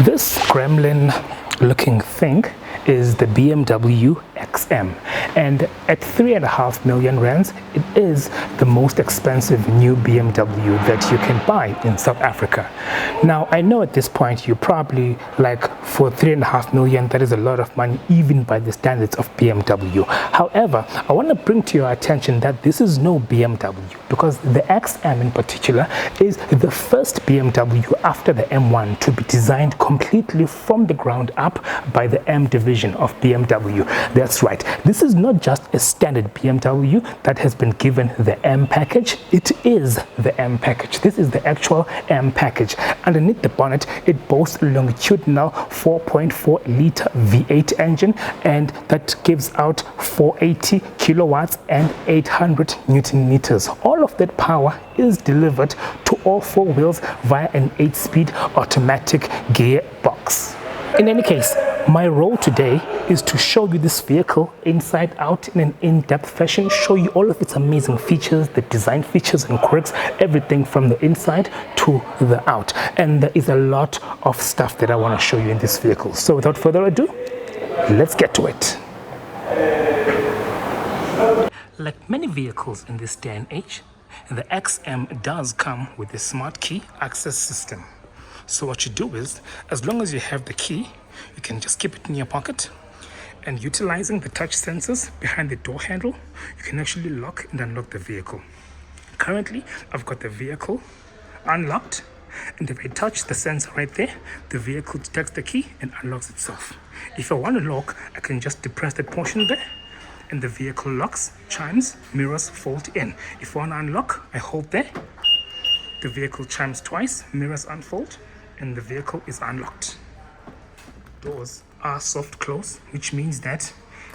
This gremlin looking thing is the BMW XM, and at 3.5 million rands, it is the most expensive new BMW that you can buy in South Africa. Now, I know at this point you're probably like, for 3.5 million, that is a lot of money even by the standards of BMW. However, I want to bring to your attention that this is no BMW, because the XM in particular is the first BMW after the M1 to be designed completely from the ground up by the M division of BMW. That's right, this is not just a standard BMW that has been given the M package, it is the M package. This is the actual M package. Underneath the bonnet, it boasts a longitudinal 4.4 liter V8 engine, and that gives out 480 kilowatts and 800 Newton meters. All of that power is delivered to all four wheels via an 8-speed automatic gearbox. In any case, my role today is to show you this vehicle inside out in an in-depth fashion, show you all of its amazing features, the design features and quirks, everything from the inside to the out. And there is a lot of stuff that I want to show you in this vehicle. So without further ado, let's get to it. Like many vehicles in this day and age, the XM does come with a smart key access system. So what you do is, as long as you have the key, you can just keep it in your pocket, and utilizing the touch sensors behind the door handle, you can actually lock and unlock the vehicle. Currently, I've got the vehicle unlocked, and if I touch the sensor right there, the vehicle detects the key and unlocks itself. If I want to lock, I can just depress that portion there, and the vehicle locks, chimes, mirrors fold in. If I want to unlock, I hold there, the vehicle chimes twice, mirrors unfold, and the vehicle is unlocked. Doors are soft close, which means that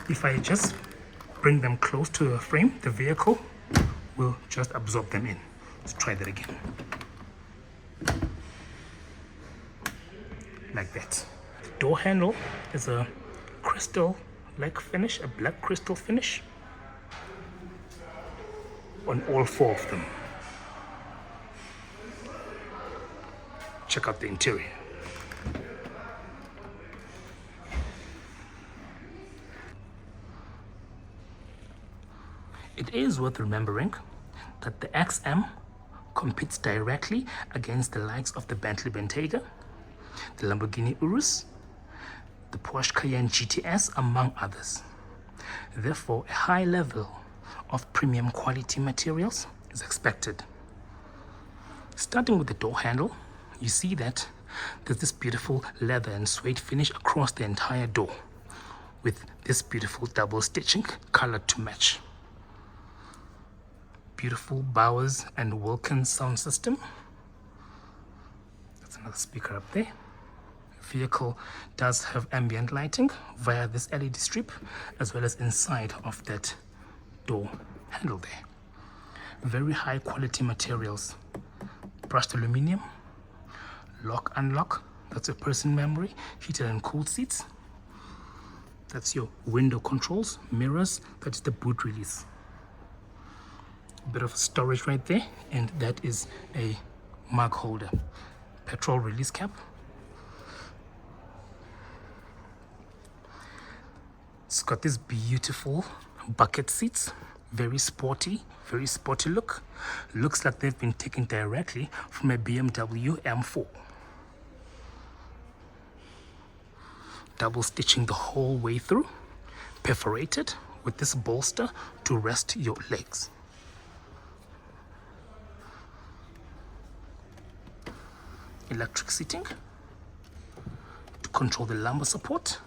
if I just bring them close to the frame, the vehicle will just absorb them in. Let's try that again. Like that. The door handle is a crystal-like finish, a black crystal finish on all four of them. Check out the interior. It is worth remembering that the XM competes directly against the likes of the Bentley Bentayga, the Lamborghini Urus, the Porsche Cayenne GTS, among others. Therefore, a high level of premium quality materials is expected. Starting with the door handle, you see that there's this beautiful leather and suede finish across the entire door, with this beautiful double stitching colored to match. Beautiful Bowers and Wilkins sound system. That's another speaker up there. The vehicle does have ambient lighting via this LED strip, as well as inside of that door handle there. Very high quality materials. Brushed aluminum, lock unlock, that's a person memory, heated and cooled seats. That's your window controls, mirrors, that's the boot release. A bit of storage right there, and that is a mug holder. Petrol release cap. It's got this beautiful bucket seats, very sporty look. Looks like they've been taken directly from a BMW M4. Double stitching the whole way through, perforated with this bolster to rest your legs. Electric seating to control the lumbar support,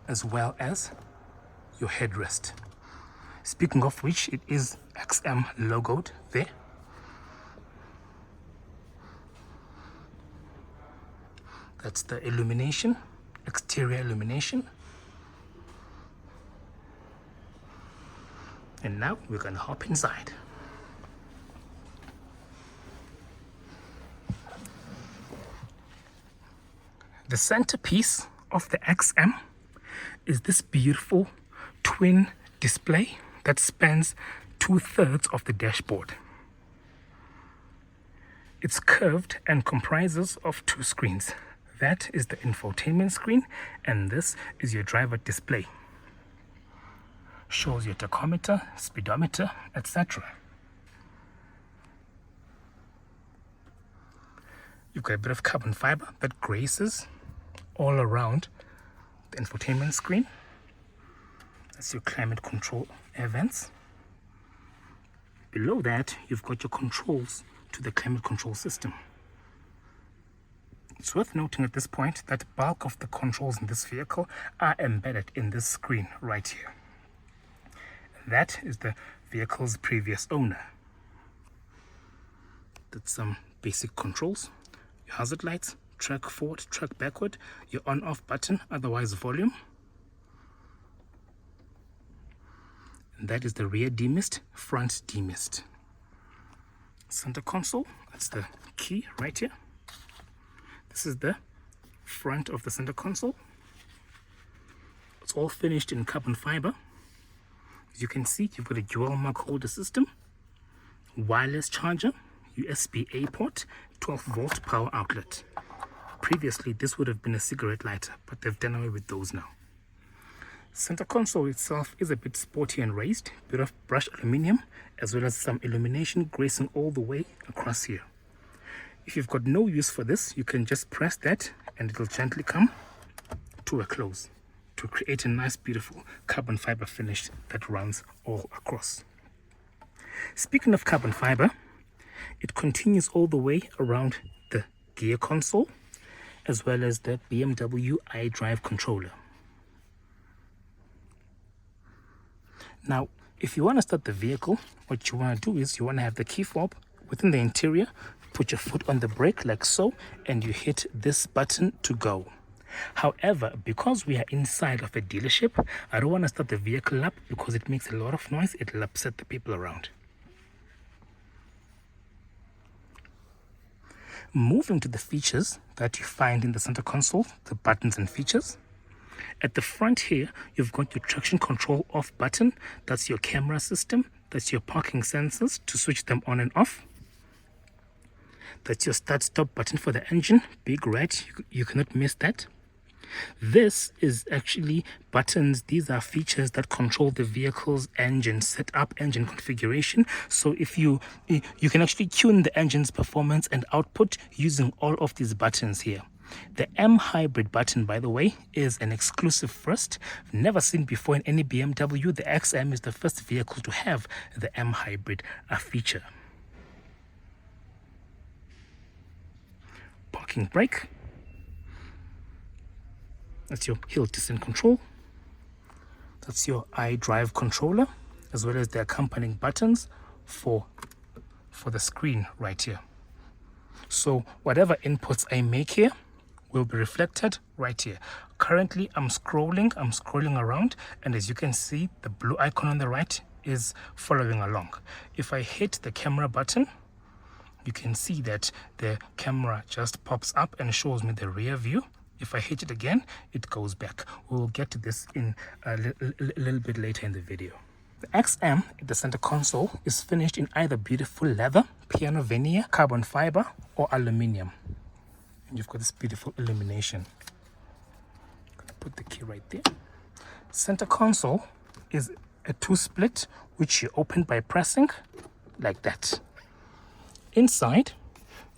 as well as your headrest. Speaking of which, it is XM logoed there. That's the illumination, exterior illumination. And now we're gonna hop inside. The centerpiece of the XM is this beautiful twin display that spans 2/3 of the dashboard. It's curved and comprises of two screens. That is the infotainment screen, and this is your driver display. Shows your tachometer, speedometer, etc. You've got a bit of carbon fiber that graces all around the infotainment screen. That's your climate control air vents. Below that, you've got your controls to the climate control system. It's worth noting at this point that the bulk of the controls in this vehicle are embedded in this screen right here. That is the vehicle's previous owner. That's some basic controls. Your hazard lights, track forward, track backward, your on-off button, otherwise volume. And that is the rear demist, front demist. Center console, that's the key right here. This is the front of the center console. It's all finished in carbon fiber. As you can see, you've got a dual mark holder system, wireless charger, USB-A port, 12-volt power outlet. Previously, this would have been a cigarette lighter, but they've done away with those now. Center console itself is a bit sporty and raised, bit of brushed aluminium, as well as some illumination gracing all the way across here. If you've got no use for this, you can just press that and it'll gently come to a close to create a nice, beautiful carbon fiber finish that runs all across. Speaking of carbon fiber, it continues all the way around the gear console, as well as the BMW iDrive controller. Now, if you want to start the vehicle, what you want to do is you want to have the key fob within the interior, put your foot on the brake like so, and you hit this button to go. However, because we are inside of a dealership, I don't want to start the vehicle up because it makes a lot of noise. It'll upset the people around. Moving to the features that you find in the center console, the buttons and features. At the front here, you've got your traction control off button. That's your camera system. That's your parking sensors to switch them on and off. That's your start stop button for the engine, big red, you cannot miss that. This is actually buttons. These are features that control the vehicle's engine setup, engine configuration. So if you can actually tune the engine's performance and output using all of these buttons here. The M hybrid button, by the way, is an exclusive first. Never seen before in any BMW. The XM is the first vehicle to have the M hybrid feature. Parking brake. That's your hill descent control. That's your iDrive controller, as well as the accompanying buttons for the screen right here. So whatever inputs I make here will be reflected right here. Currently, I'm scrolling around, and as you can see, the blue icon on the right is following along. If I hit the camera button, you can see that the camera just pops up and shows me the rear view. If I hit it again, it goes back. We'll get to this in a little bit later in the video. The XM at the center console is finished in either beautiful leather, piano veneer, carbon fiber, or aluminium. And you've got this beautiful illumination. I'm gonna put the key right there. Center console is a 2-split, which you open by pressing like that. Inside,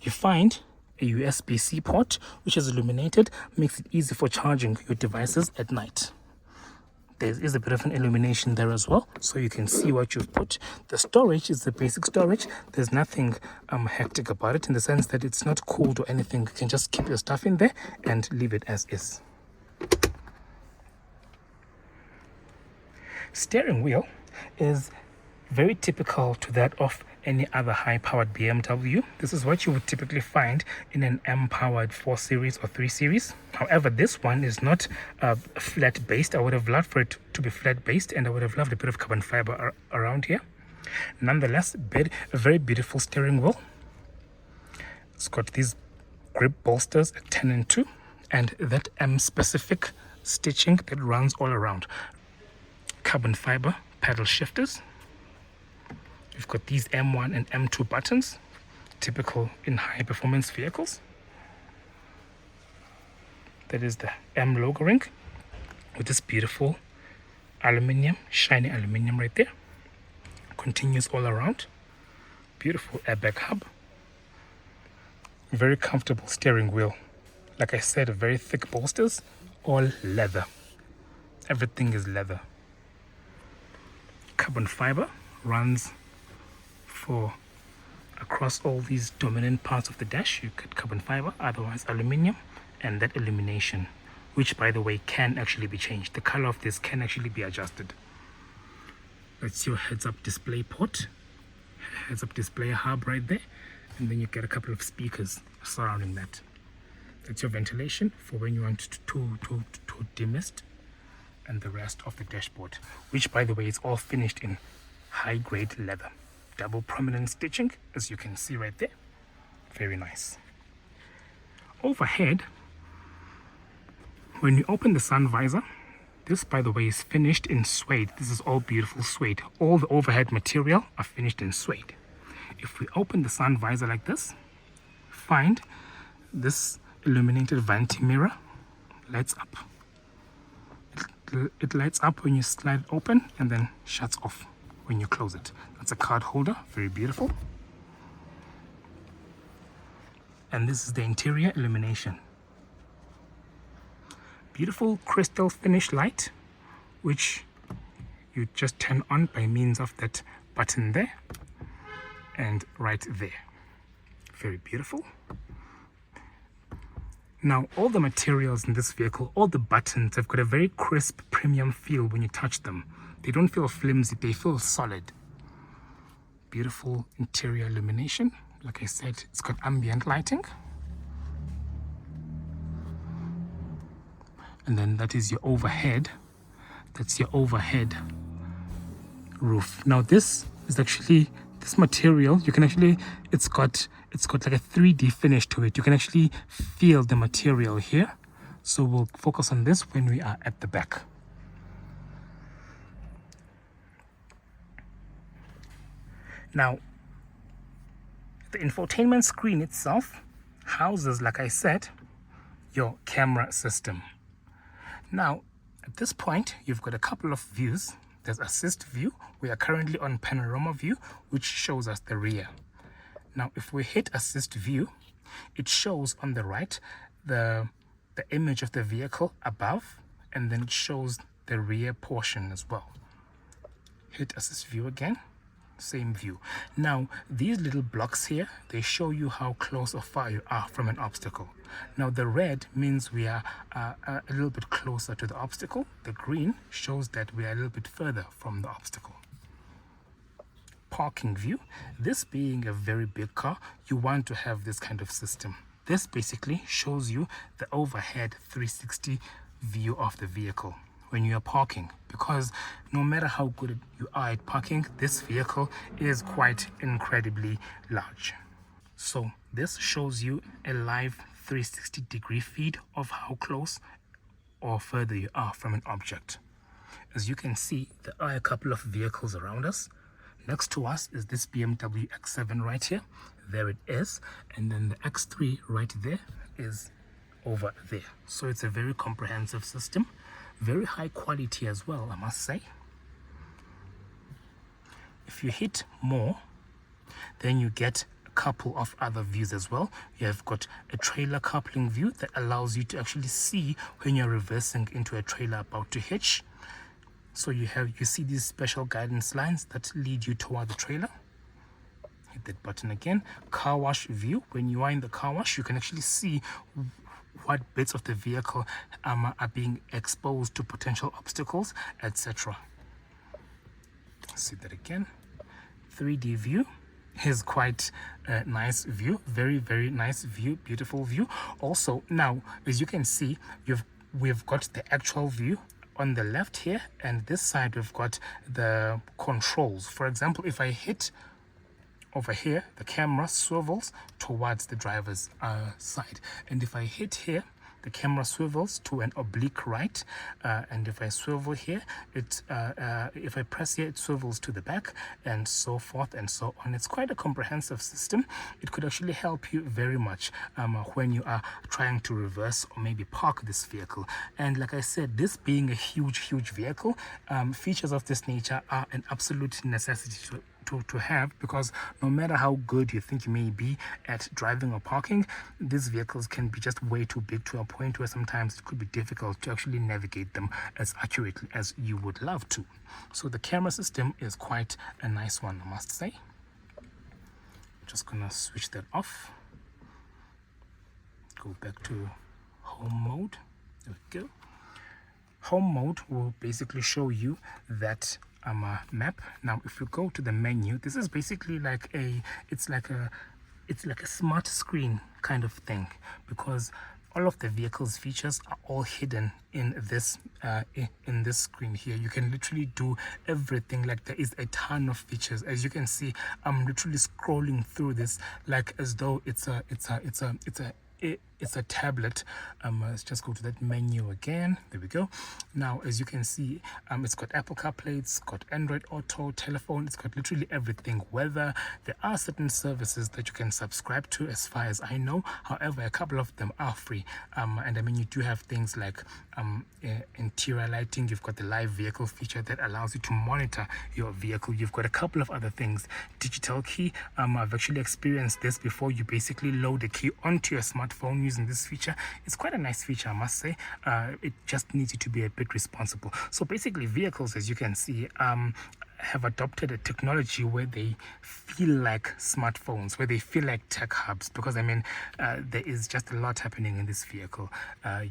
you find a USB-C port, which is illuminated, makes it easy for charging your devices at night. There is a bit of an illumination there as well, so you can see what you've put. The storage is the basic storage. There's nothing hectic about it, in the sense that it's not cooled or anything. You can just keep your stuff in there and leave it as is. Steering wheel is very typical to that of any other high-powered BMW. This is what you would typically find in an M-powered 4 Series or 3 Series. However, this one is not flat-based. I would have loved for it to be flat-based, and I would have loved a bit of carbon fiber around here. Nonetheless, a very beautiful steering wheel. It's got these grip bolsters at 10 and 2, and that M-specific stitching that runs all around. Carbon fiber paddle shifters. We've got these M1 and M2 buttons, typical in high-performance vehicles. that is the M logo ring with this beautiful aluminium, shiny aluminium right there. Continues all around. Beautiful airbag hub. Very comfortable steering wheel. Like I said, very thick bolsters, all leather. Everything is leather. Carbon fiber runs for across all these dominant parts of the dash. You get carbon fiber, otherwise aluminium, and that illumination, which by the way can actually be changed. The color of this can actually be adjusted. That's your heads-up display port, heads-up display hub right there, and then you get a couple of speakers surrounding that. That's your ventilation for when you want to demist, and the rest of the dashboard, which by the way is all finished in high-grade leather. Double prominent stitching, as you can see right there. Very nice. Overhead, when you open the sun visor, this by the way is finished in suede. This is all beautiful suede. All the overhead material are finished in suede. If we open the sun visor like this, find this illuminated vanity mirror lights up. It lights up when you slide it open and then shuts off when you close it. That's a card holder, very beautiful. And this is the interior illumination. Beautiful crystal finish light, which you just turn on by means of that button there and right there. Very beautiful. Now, all the materials in this vehicle, all the buttons have got a very crisp premium feel when you touch them. They don't feel flimsy, they feel solid. Beautiful interior illumination. Like I said, it's got ambient lighting. And then that is your overhead. That's your overhead roof. Now this is actually, this material, you can actually, it's got like a 3D finish to it. You can actually feel the material here. So we'll focus on this when we are at the back. Now, the infotainment screen itself houses, like I said, your camera system. Now, at this point, you've got a couple of views. There's assist view. We are currently on panorama view, which shows us the rear. Now, if we hit assist view, it shows on the right the image of the vehicle above, and then it shows the rear portion as well. Hit assist view again, same view. Now, these little blocks here, they show you how close or far you are from an obstacle. Now, the red means we are a little bit closer to the obstacle. The green shows that we are a little bit further from the obstacle. Parking view. This being a very big car, you want to have this kind of system. This basically shows you the overhead 360 view of the vehicle when you are parking, because no matter how good you are at parking, this vehicle is quite incredibly large. So this shows you a live 360-degree feed of how close or further you are from an object. As you can see, there are a couple of vehicles around us. Next to us is this BMW XM right here. There it is. And then the X3 right there is over there. So it's a very comprehensive system. Very high quality as well, I must say. If you hit more, then you get a couple of other views as well. You have got a trailer coupling view that allows you to actually see when you're reversing into a trailer about to hitch. So you see these special guidance lines that lead you toward the trailer. Hit that button again. Car wash view. When you are in the car wash, you can actually see what bits of the vehicle are being exposed to potential obstacles, etc. See that again. 3D view is quite a nice view. Very, very nice view. Beautiful view. Also, now, as you can see, we've got the actual view on the left here, and this side we've got the controls. For example, if I hit over here, the camera swivels towards the driver's side, and if I hit here, the camera swivels to an oblique right, and if I swivel here, if I press here, it swivels to the back, and so forth and so on. It's quite a comprehensive system. It could actually help you very much when you are trying to reverse or maybe park this vehicle. And like I said, this being a huge vehicle, features of this nature are an absolute necessity to have, because no matter how good you think you may be at driving or parking, these vehicles can be just way too big to a point where sometimes it could be difficult to actually navigate them as accurately as you would love to. So the camera system is quite a nice one, I must say. Just gonna switch that off, go back to home mode. There we go. Home mode will basically show you that map. Now if you go to the menu, this is basically like it's like a smart screen kind of thing, because all of the vehicle's features are all hidden in this screen here. You can literally do everything. Like, there is a ton of features. As you can see, I'm literally scrolling through this like as though it's a tablet. Let's just go to that menu again. There we go. Now as you can see, it's got Apple CarPlay, it's got Android Auto, telephone, it's got literally everything. Weather, there are certain services that you can subscribe to as far as I know. However, a couple of them are free, and I mean, you do have things like interior lighting. You've got the live vehicle feature that allows you to monitor your vehicle. You've got a couple of other things. Digital key, I've actually experienced this before. You basically load a key onto your smartphone using this feature. It's quite a nice feature, I must say. It just needs you to be a bit responsible. So basically, vehicles, as you can see, have adopted a technology where they feel like smartphones, where they feel like tech hubs, because I mean, there is just a lot happening in this vehicle.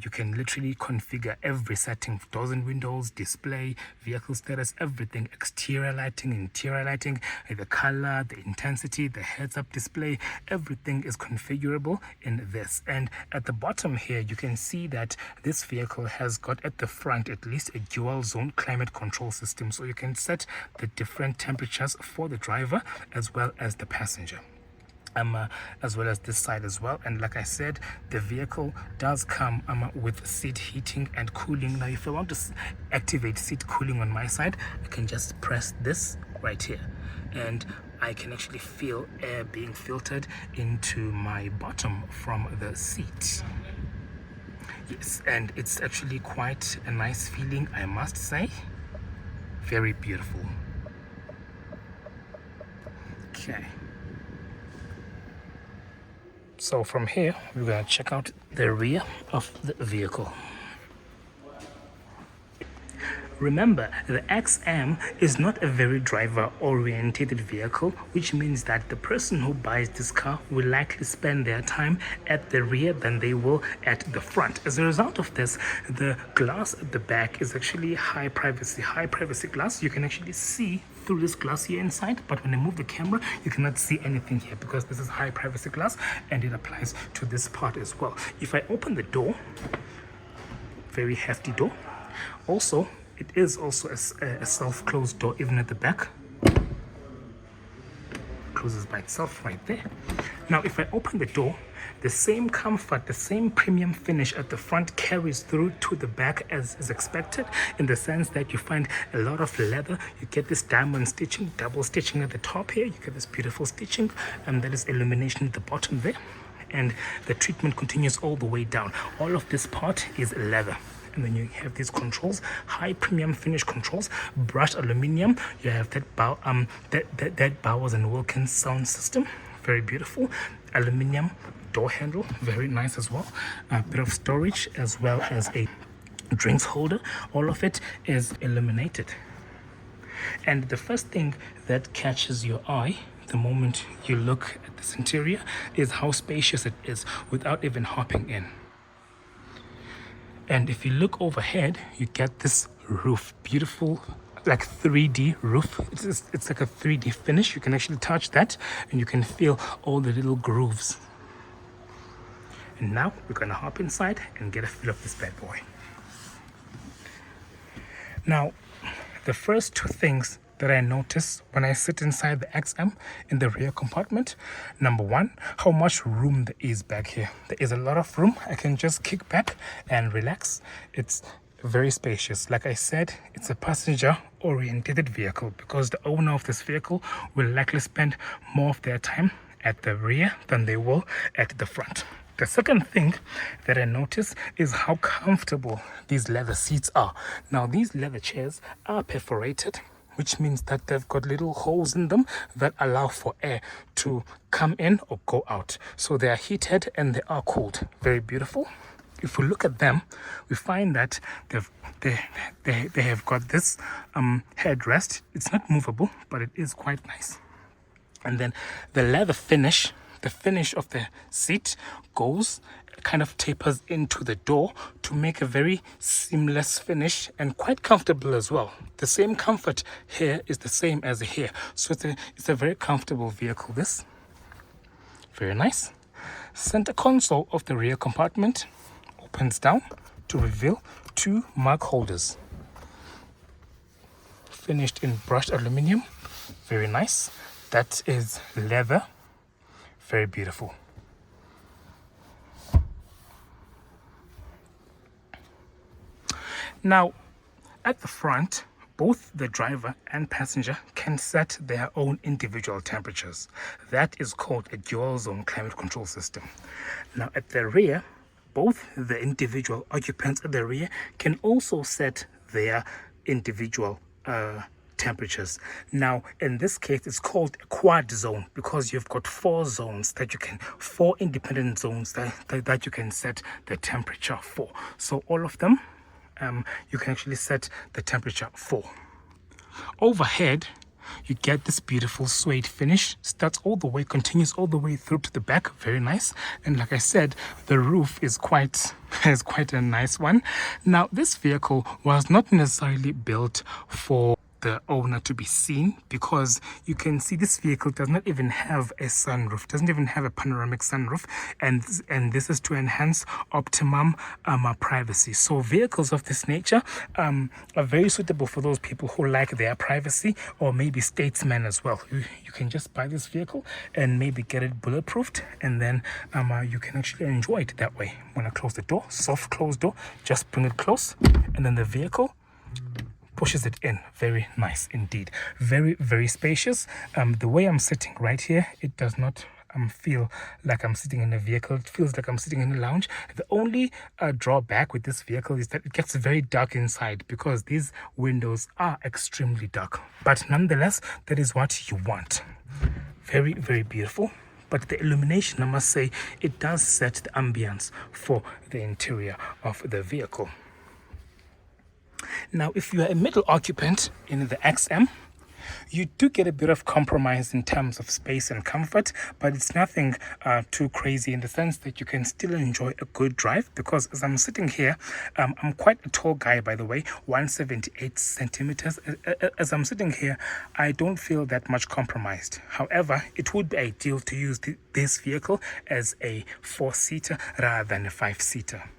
You can literally configure every setting: doors and windows, display, vehicle status, everything, exterior lighting, interior lighting, the color, the intensity, the heads-up display, everything is configurable in this. And at the bottom here, you can see that this vehicle has got, at the front at least, a dual zone climate control system, so you can set the different temperatures for the driver as well as the passenger, as well as this side as well. And like I said, the vehicle does come with seat heating and cooling. Now if I want to activate seat cooling on my side, I can just press this right here, and I can actually feel air being filtered into my bottom from the seat. Yes, and it's actually quite a nice feeling, I must say. Very beautiful. Okay, so from here we're going to check out the rear of the vehicle. Remember, the XM is not a very driver-oriented vehicle, which means that the person who buys this car will likely spend their time at the rear than they will at the front. As a result of this, the glass at the back is actually high privacy glass. You can actually see through this glass here inside, but when I move the camera, you cannot see anything here because this is high privacy glass, and it applies to this part as well. If I open the door, very hefty door. Also, it is also a self-closed door even at the back. Closes by itself right there. Now if I open the door, the same comfort, the same premium finish at the front carries through to the back as is expected, in the sense that you find a lot of leather. You get this diamond stitching, double stitching at the top here. You get this beautiful stitching, and that is illumination at the bottom there. And the treatment continues all the way down. All of this part is leather. And then you have these controls, high premium finish controls, brushed aluminium. You have that Bowers and Wilkins sound system, very beautiful. Aluminium door handle, very nice as well. A bit of storage as well as a drinks holder. All of it is illuminated. And the first thing that catches your eye the moment you look at this interior is how spacious it is without even hopping in. And if you look overhead, you get this roof, beautiful, like 3D roof. It's like a 3D finish. You can actually touch that and you can feel all the little grooves. And now we're gonna hop inside and get a feel of this bad boy. Now, the first two things that I notice when I sit inside the XM in the rear compartment. Number one, how much room there is back here. There is a lot of room. I can just kick back and relax. It's very spacious. Like I said, it's a passenger oriented vehicle because the owner of this vehicle will likely spend more of their time at the rear than they will at the front. The second thing that I notice is how comfortable these leather seats are. Now, these leather chairs are perforated, which means that they've got little holes in them that allow for air to come in or go out. So they are heated and they are cooled. Very beautiful. If we look at them, we find that they have got this headrest. It's not movable, but it is quite nice. And then the leather finish, the finish of the seat kind of tapers into the door to make a very seamless finish and quite comfortable as well. The same comfort here is the same as here. So it's a very comfortable vehicle, this. Very nice. Center console of the rear compartment opens down to reveal two mug holders. Finished in brushed aluminum. Very nice. That is leather. Very beautiful. Now, at the front, both the driver and passenger can set their own individual temperatures. That is called a dual zone climate control system. Now, at the rear, both the individual occupants at the rear can also set their individual temperatures. Now, in this case, it's called a quad zone because you've got four independent zones that you can set the temperature for. So all of them, you can actually set the temperature for. Overhead, you get this beautiful suede finish. Continues all the way through to the back. Very nice. And like I said, the roof is quite a nice one. Now, this vehicle was not necessarily built for the owner to be seen, because you can see this vehicle does not even have a sunroof, doesn't even have a panoramic sunroof, and this is to enhance optimum privacy. So vehicles of this nature are very suitable for those people who like their privacy, or maybe statesmen as well. You can just buy this vehicle and maybe get it bulletproofed, and then you can actually enjoy it that way. When I close the door, soft close door, just bring it close, and then the vehicle pushes it in. Very nice indeed. Very, very spacious. The way I'm sitting right here, it does not feel like I'm sitting in a vehicle. It feels like I'm sitting in a lounge. The only drawback with this vehicle is that it gets very dark inside because these windows are extremely dark. But nonetheless, that is what you want. Very, very beautiful. But the illumination, I must say, it does set the ambience for the interior of the vehicle. Now, if you are a middle occupant in the XM, you do get a bit of compromise in terms of space and comfort, but it's nothing too crazy in the sense that you can still enjoy a good drive, because as I'm sitting here, I'm quite a tall guy, by the way, 178 centimeters. As I'm sitting here, I don't feel that much compromised. However, it would be ideal to use this vehicle as a 4-seater rather than a 5-seater.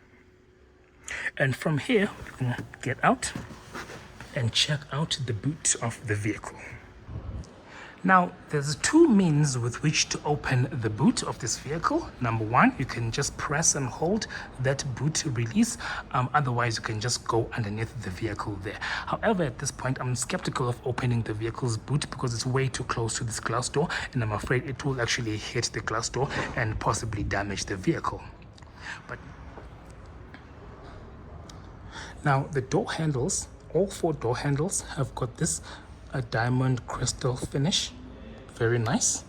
And from here, we can get out and check out the boot of the vehicle. Now, there's two means with which to open the boot of this vehicle. Number one, you can just press and hold that boot release. Otherwise, you can just go underneath the vehicle there. However, at this point, I'm skeptical of opening the vehicle's boot because it's way too close to this glass door, and I'm afraid it will actually hit the glass door and possibly damage the vehicle. But now, the door handles, all 4 door handles have got this diamond crystal finish. Very nice.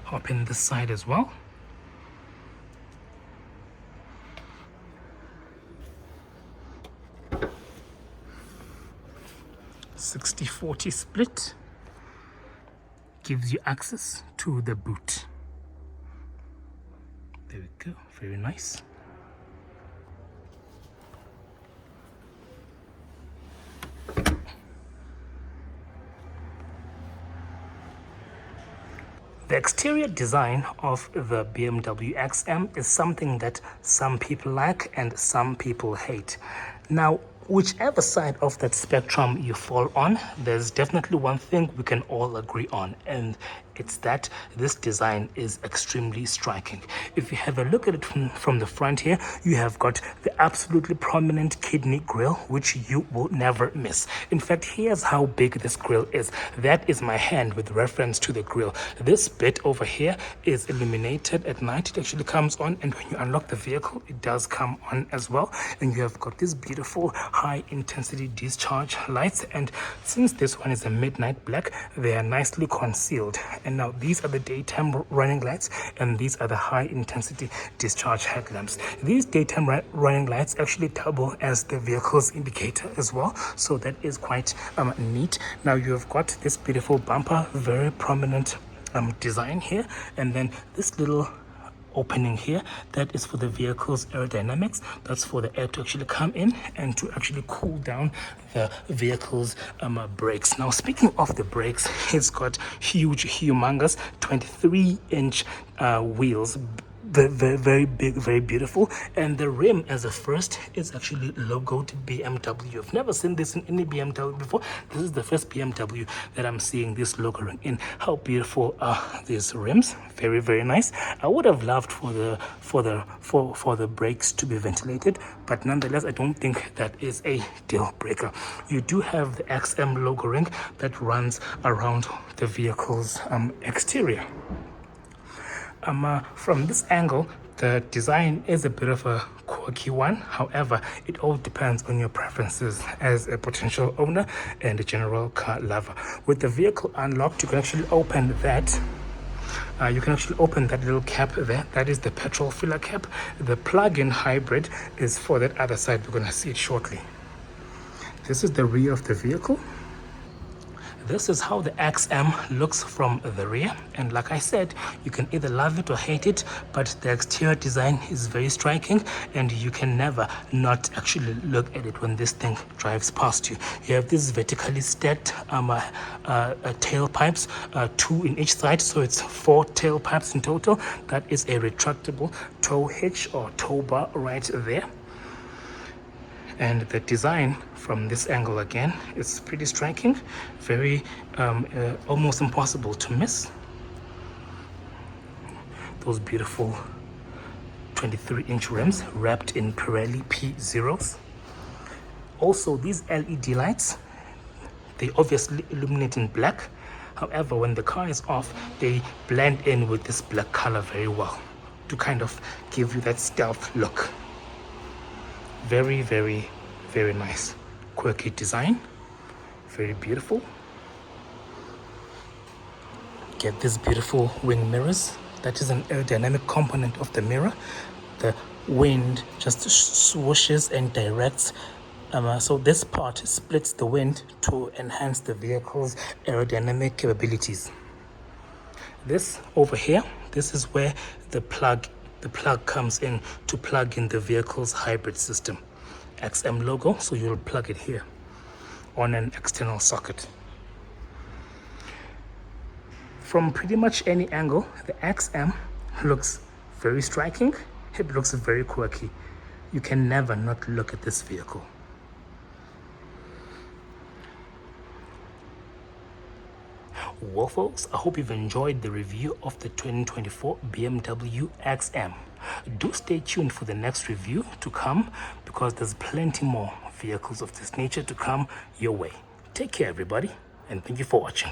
Hop in this side as well. (60-40) split gives you access to the boot. There we go. Very nice. The exterior design of the BMW XM is something that some people like and some people hate. Now, whichever side of that spectrum you fall on, there's definitely one thing we can all agree on, and it's that this design is extremely striking. If you have a look at it from the front here, you have got the absolutely prominent kidney grille, which you will never miss. In fact, here's how big this grille is. That is my hand with reference to the grille. This bit over here is illuminated at night. It actually comes on, and when you unlock the vehicle, it does come on as well. And you have got this beautiful high intensity discharge lights, and since this one is a midnight black, they are nicely concealed. And now these are the daytime running lights, and these are the high intensity discharge headlamps. These daytime running lights actually double as the vehicle's indicator as well, so that is quite neat. Now you've got this beautiful bumper, very prominent design here, and then this little opening here, that is for the vehicle's aerodynamics. That's for the air to actually come in and to actually cool down the vehicle's brakes. Now, speaking of the brakes, it's got huge, humongous 23-inch wheels. Very big, very beautiful, and the rim as a first is actually logoed BMW. I've never seen this in any BMW before. This is the first BMW that I'm seeing this logo ring in. How beautiful are these rims? Very, very nice. I would have loved for the brakes to be ventilated, but nonetheless, I don't think that is a deal breaker. You do have the XM logo ring that runs around the vehicle's exterior. From this angle, the design is a bit of a quirky one. However, it all depends on your preferences as a potential owner and a general car lover. With the vehicle unlocked, you can actually open that. You can actually open that little cap there. That is the petrol filler cap. The plug-in hybrid is for that other side. We're going to see it shortly. This is the rear of the vehicle. This is how the XM looks from the rear, and like I said, you can either love it or hate it, but the exterior design is very striking, and you can never not actually look at it when this thing drives past you. You have these vertically stacked tailpipes, 2 in each side, so it's 4 tailpipes in total. That is a retractable tow hitch or tow bar right there. And the design from this angle again is pretty striking, very almost impossible to miss. Those beautiful 23-inch rims wrapped in Pirelli P0s. Also, these LED lights, they obviously illuminate in black. However, when the car is off, they blend in with this black color very well to kind of give you that stealth look. Very, very, very nice. Quirky design. Very beautiful. Get these beautiful wing mirrors. That is an aerodynamic component of the mirror. The wind just swooshes and directs. So this part splits the wind to enhance the vehicle's aerodynamic capabilities. This over here, this is where the plug comes in to plug in the vehicle's hybrid system. XM logo, so you'll plug it here on an external socket. From pretty much any angle, the XM looks very striking. It looks very quirky. You can never not look at this vehicle. Well, folks, I hope you've enjoyed the review of the 2024 BMW XM. Do stay tuned for the next review to come, because there's plenty more vehicles of this nature to come your way. Take care, everybody, and thank you for watching.